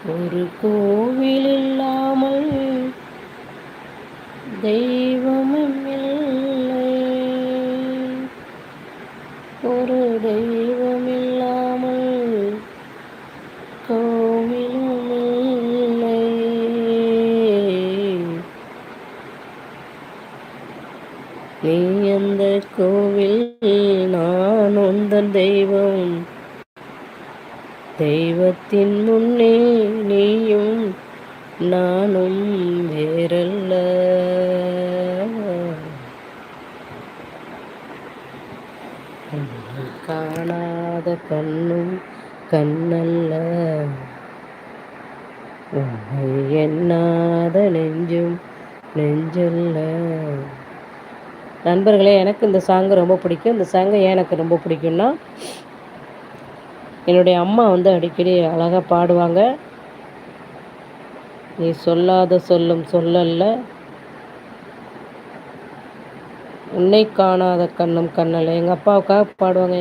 ஒரு கோவில் இல்லாமல் தெய்வமும் இல்லை. ஒரு தெய்வம் இல்லாமல் கோவிலும் இல்லை. நீ அந்த கோவில், நான் உந்தன் தெய்வம். தெய்வத்தின் முன்னே நீயும் நானும் வேறல்ல. காணாத கண்ணும் கண்ணல்ல, உன்னை எண்ணாத நெஞ்சும் நெஞ்சல்ல. நண்பர்களே, எனக்கு இந்த சாங்கு ரொம்ப பிடிக்கும். இந்த சாங்கை ஏன் எனக்கு ரொம்ப பிடிக்கும்னா, என்னுடைய அம்மா அடிக்கடி அழகாக பாடுவாங்க. நீ சொல்லாத சொல்லும் சொல்லல்ல, உன்னை காணாத கண்ணும் கண்ணல்ல. எங்கள் அப்பாவுக்காக பாடுவாங்க.